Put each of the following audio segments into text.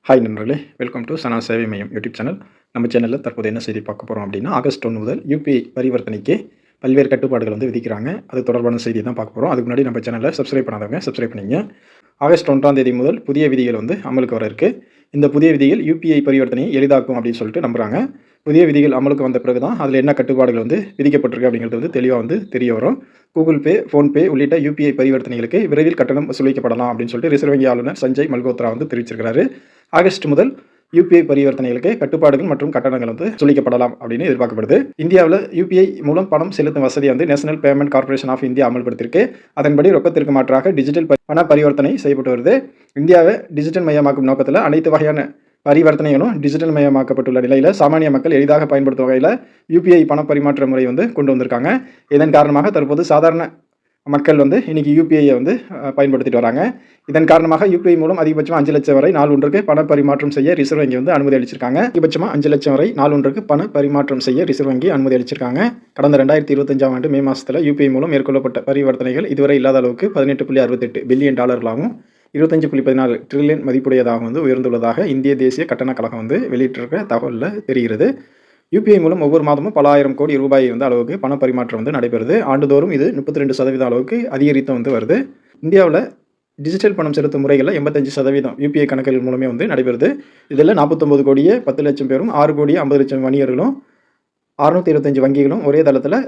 Hi நண்பர்களே, welcome to சனா சேவை மையம் யூடியூப் சேனல். நம்ம சேனலில் தற்போது என்ன செய்தி பார்க்க போகிறோம் அப்படின்னா, ஆகஸ்ட் 1 முதல் யுபிஐ பரிவர்த்தனைக்கு பல்வேறு கட்டுப்பாடுகள் வந்து விதிக்கிறாங்க. அது தொடர்பான செய்தி தான் பார்க்க போகிறோம். அதுக்கு முன்னாடி நம்ம சேனலை சப்ஸ்கிரைப் பண்ணாதவங்க சப்ஸ்கிரைப் பண்ணிங்க. ஆகஸ்ட் 1ஆம் தேதி முதல் புதிய விதிகள் வந்து அமலுக்கு வர இருக்குது. இந்த புதிய விதிகள் யுபிஐ பரிவர்த்தனையை எளிதாக்கும் அப்படின்னு சொல்லிட்டு நம்புகிறாங்க. புதிய விதிகள் அமலுக்கு வந்த பிறகு தான் அதில் என்ன கட்டுப்பாடுகள் வந்து விதிக்கப்பட்டிருக்கு அப்படிங்கிறது வந்து தெளிவாக வந்து தெரிய வரும். கூகுள் பே, ஃபோன்பே உள்ளிட்ட யுபிஐ பரிவர்த்தனைகளுக்கு விரைவில் கட்டணம் வசூலிக்கப்படலாம் அப்படின்னு சொல்லிட்டு ரிசர்வ் வங்கி ஆளுநர் சஞ்சய் மல்கோத்ரா வந்து தெரிவிச்சிருக்கிறாரு. ஆகஸ்ட் முதல் யுபிஐ பரிவர்த்தனைகளுக்கு கட்டுப்பாடுகள் மற்றும் கட்டணங்கள் வந்து சொல்லிக்கப்படலாம் அப்படின்னு எதிர்பார்க்கப்படுது. இந்தியாவில் யுபிஐ மூலம் பணம் செலுத்தும் வசதியை வந்து national payment corporation of India அமல்படுத்தியிருக்கு. அதன்படி ரொக்கத்திற்கு மாற்றாக டிஜிட்டல் பண பரிவர்த்தனை செய்யப்பட்டு வருது. இந்தியாவை டிஜிட்டல் மயமாக்கும் நோக்கத்தில் அனைத்து வகையான பரிவர்த்தனைகளும் டிஜிட்டல் மயமாக்கப்பட்டுள்ள நிலையில் சாமானிய மக்கள் எளிதாக பயன்படுத்தும் வகையில் யுபிஐ பண பரிமாற்ற முறை வந்து கொண்டு வந்திருக்காங்க. இதன் காரணமாக தற்போது சாதாரண மக்கள் வந்து இன்றைக்கி யுபிஐயை வந்து பயன்படுத்திட்டு வராங்க. இதன் காரணமாக யுபிஐ மூலம் அதிகபட்சமாக 5 லட்சம் வரை நாள் ஒன்றுக்கு பண பரிமாற்றம் செய்ய ரிசர்வ் வங்கி வந்து அனுமதி அளிச்சிருக்காங்க. அதிகபட்சமாக 5 லட்சம் வரை நாள் ஒன்றுக்கு பண பரிமாற்றம் செய்ய ரிசர்வ் வங்கி அனுமதி அளிச்சிருக்காங்க. கடந்த 2025ஆம் ஆண்டு மே மாதத்தில் யுபிஐ மூலம் மேற்கொள்ளப்பட்ட பரிவர்த்தனைகள் இதுவரை இல்லாத அளவுக்கு $18.68 பில்லியன் டாலர்களாகவும் 25.14 ட்ரில்லியன் மதிப்புடையதாக வந்து உயர்ந்துள்ளதாக இந்திய தேசிய கட்டணக் கழகம் வந்து வெளியிட்டிருக்கிற தகவலில் தெரிகிறது. யுபிஐ மூலம் ஒவ்வொரு மாதமும் பல ஆயிரம் கோடி ரூபாய் வந்து அளவுக்கு பண பரிமாற்றம் வந்து நடைபெறுது. ஆண்டுதோறும் இது 32% அளவுக்கு அதிகரித்து வந்து வருது. இந்தியாவில் டிஜிட்டல் பணம் செலுத்தும் முறைகளில் 85% யுபிஐ கணக்குகள் மூலமே வந்து நடைபெறுது. இதில் 49 கோடியே 10 லட்சம் பேரும் 6 கோடியே 50 லட்சம் வணிகர்களும் 625 வங்கிகளும் ஒரே தளத்தில்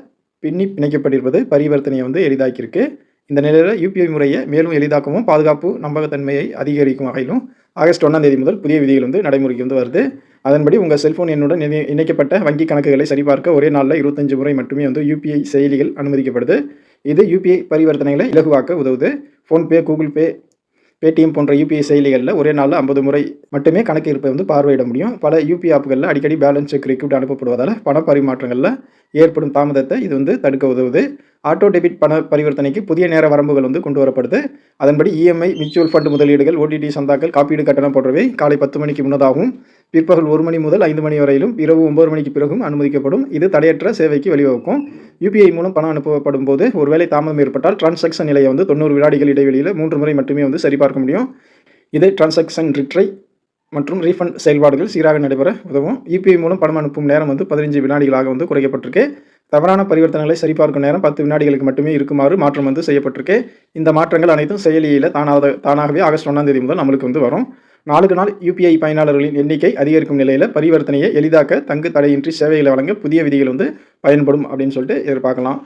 பிணைக்கப்பட்டிருப்பது பரிவர்த்தனையை வந்து எளிதாக்கியிருக்கு. இந்த நிலையில் யுபிஐ முறையை மேலும் எளிதாக்கவும் பாதுகாப்பு நம்பகத்தன்மையை அதிகரிக்கும் வகையிலும் ஆகஸ்ட் 1ஆம் தேதி முதல் புதிய விதிகள் வந்து நடைமுறைக்கு வந்து வருது. அதன்படி உங்கள் செல்ஃபோன் எண்ணுடன் இணைக்கப்பட்ட வங்கி கணக்குகளை சரிபார்க்க ஒரே நாளில் 25 முறை மட்டுமே வந்து யுபிஐ செயலிகள் அனுமதிக்கப்படுது. இது யுபிஐ பரிவர்த்தனைகளை இலகுவாக்க உதவுது. ஃபோன்பே, கூகுள் பே, பேடிஎம் போன்ற யுபிஐ செயலிகளில் ஒரே நாளில் 50 முறை மட்டுமே கணக்கு இருப்பை வந்து பார்வையிட முடியும். பல யுபிஐ ஆப்புகளில் அடிக்கடி பேலன்ஸ் செக் ரிக்வெஸ்ட் அனுப்பப்படுவதால் பண பரிமாற்றங்களில் ஏற்படும் தாமதத்தை இது வந்து தடுக்க உதவுது. ஆட்டோ டெபிட் பண பரிவர்த்தனைக்கு புதிய நேர வரம்புகள் வந்து கொண்டு வரப்படுது. அதன்படி இஎம்ஐ, மியூச்சுவல் ஃபண்ட் முதலீடுகள், ஓடிடி சந்தாக்கள், காப்பீடு கட்டணம் போன்றவை காலை 10 மணிக்கு முன்னதாகவும் பிற்பகல் 1 மணி முதல் 5 மணி வரையிலும் இரவு 9 மணிக்கு பிறகும் அனுமதிக்கப்படும். இது தடையற்ற சேவைக்கு வழிவகுக்கும். யுபிஐ மூலம் பணம் அனுப்பப்படும் போது ஒருவேளை தாமதம் ஏற்பட்டால் டிரான்சாக்ஷன் நிலையை வந்து 90 வினாடிகள் இடைவெளியில் 3 முறை மட்டுமே வந்து சரிபார்க்க முடியும். இது டிரான்சாக்ஷன் ரிட்ரை மற்றும் ரீஃபண்ட் செயல்பாடுகள் சீராக நடைபெற உதவும். யுபிஐ மூலம் பணம் அனுப்பும் நேரம் வந்து 15 வினாடிகளாக வந்து குறைக்கப்பட்டிருக்கு. தவறான பரிவர்த்தனைகளை சரிபார்க்கும் நேரம் 10 வினாடிகளுக்கு மட்டுமே இருக்குமாறு மாற்றம் வந்து செய்யப்பட்டிருக்கு. இந்த மாற்றங்கள் அனைத்தும் செயலியில் தானாகவே ஆகஸ்ட் 1ஆம் தேதி முதல் நம்மளுக்கு வந்து வரும். நாளுக்கு நாள் யுபிஐ பயனாளர்களின் எண்ணிக்கை அதிகரிக்கும் நிலையில் பரிவர்த்தனையை எளிதாக்க தங்கு தடையின்றி சேவைகளை வழங்க புதிய விதிகள் வந்து பயன்படும் அப்படின்னு சொல்லிட்டு எதிர்பார்க்கலாம்.